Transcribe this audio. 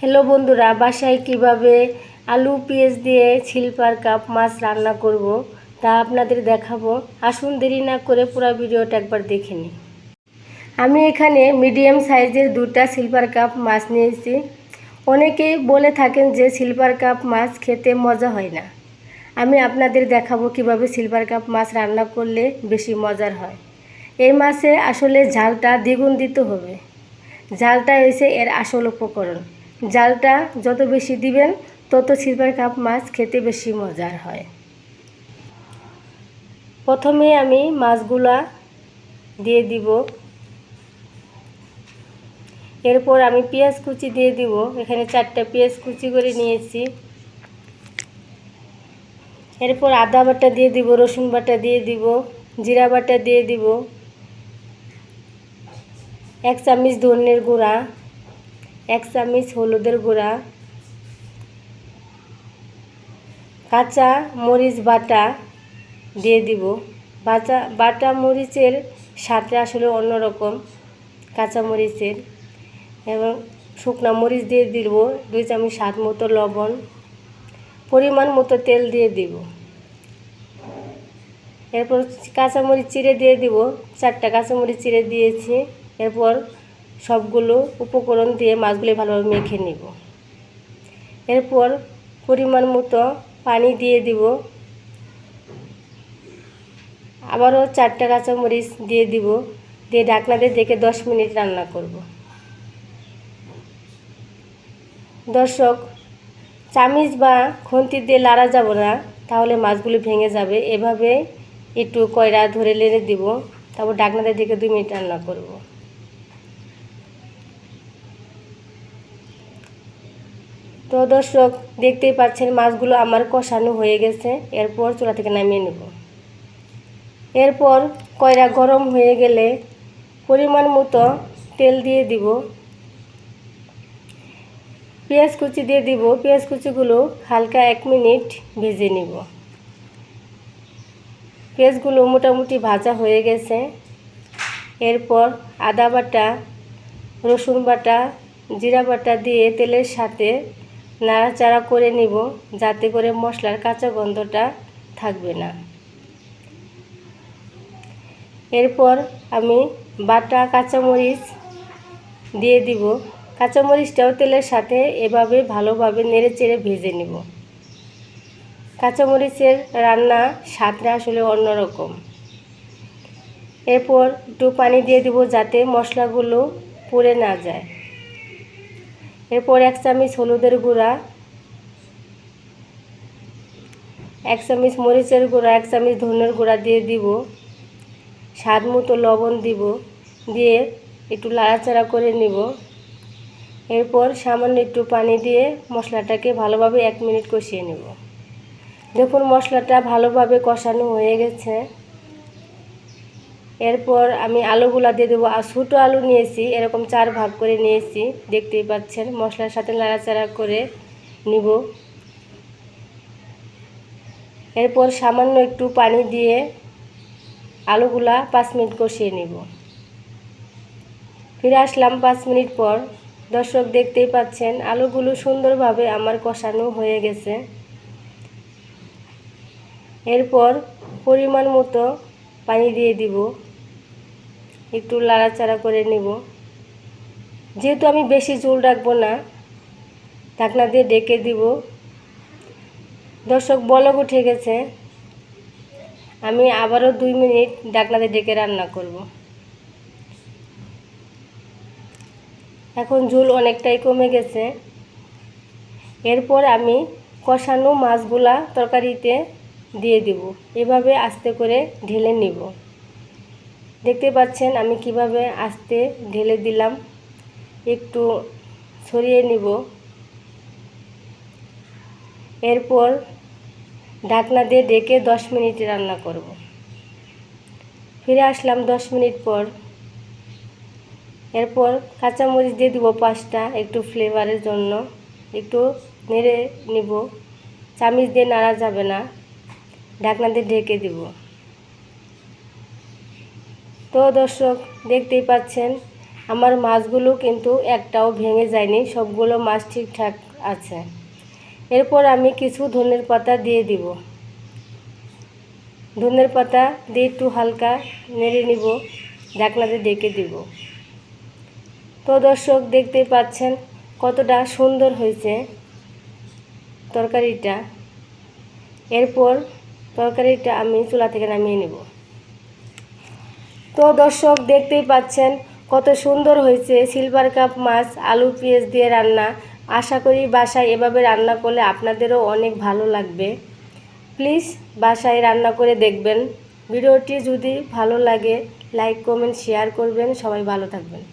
Hello বন্ধুরা, বাসায় কিভাবে আলু পেঁয়াজ দিয়ে সিলভার কাপ মাছ রান্না করব তা আপনাদের দেখাবো। আসুন দেরি না করে পুরো ভিডিওটা একবার দেখে নিন। আমি এখানে মিডিয়াম সাইজের দুটা সিলভার কাপ মাছ নিয়েছি। অনেকেই বলে থাকেন যে সিলভার কাপ মাছ খেতে মজা হয় না। আমি আপনাদের দেখাবো কিভাবে সিলভার কাপ মাছ রান্না করলে বেশি মজার হয়। এই মাছে আসলে ঝালটা দ্বিগুণ দিতে হবে। ঝালটা হয়েছে এর আসল উপকরণ। ঝালটা যত বেশি দিবেন তত সিলভার কাপ মাছ খেতে বেশি মজার হয়। প্রথমে আমি মাছগুলা দিয়ে দিব। এরপর আমি পেঁয়াজ কুচি দিয়ে দিব। এখানে 4টা পেঁয়াজ কুচি করে নিয়েছি। এরপর আদা বাটা দিয়ে দিব, রসুন বাটা দিয়ে দিব, জিরা বাটা দিয়ে দিব, 1 চামচ ধনিয়ার গুঁড়া, 1 চামচ হলুদের গুঁড়া, কাঁচা মরিচ বাটা দিয়ে দিব। বাটা মরিচের স্বাদটা আসলে অন্যরকম কাঁচা মরিচের। এবং শুকনো মরিচ দিয়ে দিব 2 চামচ স্বাদ মতো লবণ, পরিমাণ মতো তেল দিয়ে দিব। এরপর কাঁচামরিচ চিড়ে দিয়ে দিব, 4টা কাঁচামরিচ চিড়ে দিয়েছি। এরপর সবগুলো উপকরণ দিয়ে মাছগুলো ভালোভাবে মেখে নিব। এরপর পরিমাণ মতো পানি দিয়ে দিব। আবারও 4টা কাঁচামরিচ দিয়ে দিব, দিয়ে ঢাকনা দিয়ে ঢেকে 10 মিনিট রান্না করব। দর্শক, চামিচ বা খুন্তি দিয়ে লাড়া যাব না, তাহলে মাছগুলো ভেঙে যাবে। এভাবে একটু কয়রা ধরে লেড়ে দিব, তারপর ঢাকনা দিয়ে ঢেকে 2 মিনিট রান্না করব। তো দর্শক, দেখতেই পাচ্ছেন মাছগুলো আমার কষানো হয়ে গেছে। এরপর চুলা থেকে নামিয়ে নেব। এরপর কয়রা গরম হয়ে গেলে পরিমাণ মতো তেল দিয়ে দিব, পেঁয়াজ কুচি দিয়ে দিব। পেঁয়াজ কুচিগুলো হালকা 1 মিনিট ভেজে নিব। পেঁয়াজগুলো মোটামুটি ভাজা হয়ে গেছে। এরপর আদা বাটা, রসুন বাটা, জিরা বাটা দিয়ে তেলের সাথে নাড়াচাড়া করে নিব, যাতে করে মশলার কাঁচা গন্ধটা থাকবে না। এরপর আমি বাটা কাঁচামরিচ দিয়ে দিব। কাঁচামরিচটাও তেলের সাথে এভাবে ভালোভাবে নেড়েচেড়ে ভেজে নিব। কাঁচামরিচের রান্না স্বাদটা আসলে অন্যরকম। এরপর একটু পানি দিয়ে দিব, যাতে মশলাগুলো পুড়ে না যায়। এরপর 1 চামচ হলুদের গুঁড়া, 1 চামচ মরিচের গুঁড়া, 1 চামচ ধনিয়ার গুঁড়া দিয়ে দিব। স্বাদ মতো লবণ দিব, দিয়ে একটু নাড়াচাড়া করে নিব। এরপর সামান্য একটু পানি দিয়ে মশলাটাকে ভালোভাবে 1 মিনিট কষিয়ে নেব। দেখুন মশলাটা ভালোভাবে কষানো হয়ে গেছে। এরপর আমি আলুগুলা দিয়ে দেবো। ছোটো আলু নিয়েছি, এরকম 4 ভাগ করে নিয়েছি, দেখতেই পাচ্ছেন। মশলার সাথে নাড়াচাড়া করে নিব। এরপর সামান্য একটু পানি দিয়ে আলুগুলা 5 মিনিট কষিয়ে নিব। ফিরে আসলাম 5 মিনিট পর। দর্শক, দেখতেই পাচ্ছেন আলুগুলো সুন্দরভাবে আমার কষানো হয়ে গেছে। এরপর পরিমাণ মতো পানি দিয়ে দিব, একটু নাড়াচাড়া করে নিব। যেহেতু আমি বেশি ঝোল রাখবো না, ঢাকনা দিয়ে ঢেকে দিব। দর্শক, বলক উঠে গেছে। আমি আবারও 2 মিনিট ঢাকনা দিয়ে ঢেকে রান্না করব। এখন ঝোল অনেকটাই কমে গেছে। এরপর আমি কষানো মাছগুলা তরকারিতে দিয়ে দিব। এভাবে আস্তে করে ঢেলে নিব। দেখতে পাচ্ছেন আমি কিভাবে আস্তে ঢেলে দিলাম। একটু ছড়িয়ে নিব। এরপর ঢাকনা দিয়ে ঢেকে 10 মিনিট রান্না করব। ফিরে আসলাম 10 মিনিট পর। এরপর কাঁচামরিচ দিয়ে দিব 5টা, একটু ফ্লেভারের জন্য। একটু নেড়ে নিব, চামচ দিয়ে নাড়া যাবে না, ঢাকনা দিয়ে ঢেকে দিব। তো দর্শক, দেখতেই পাচ্ছেন আমার মাছগুলো কিন্তু একটাও ভেঙে যায়নি, সবগুলো মাছ ঠিকঠাক আছে। এরপর আমি কিছু ধনের পাতা দিয়ে দিব। ধনের পাতা দিয়ে একটু হালকা নেড়ে নিব, ঢাকনাতে ডেকে দিব। তো দর্শক, দেখতেই পাচ্ছেন কতটা সুন্দর হয়েছে তরকারিটা। এরপর তরকারিটা আমি চুলা থেকে নামিয়ে নেব। তো দর্শক, দেখতেই পাচ্ছেন কত সুন্দর হয়েছে সিলভার কাপ মাছ আলু পেঁয়াজ দিয়ে রান্না। আশা করি বাসায় এভাবে রান্না করলে আপনাদেরও অনেক ভালো লাগবে। প্লিজ বাসায় রান্না করে দেখবেন। ভিডিওটি যদি ভালো লাগে লাইক কমেন্ট শেয়ার করবেন। সবাই ভালো থাকবেন।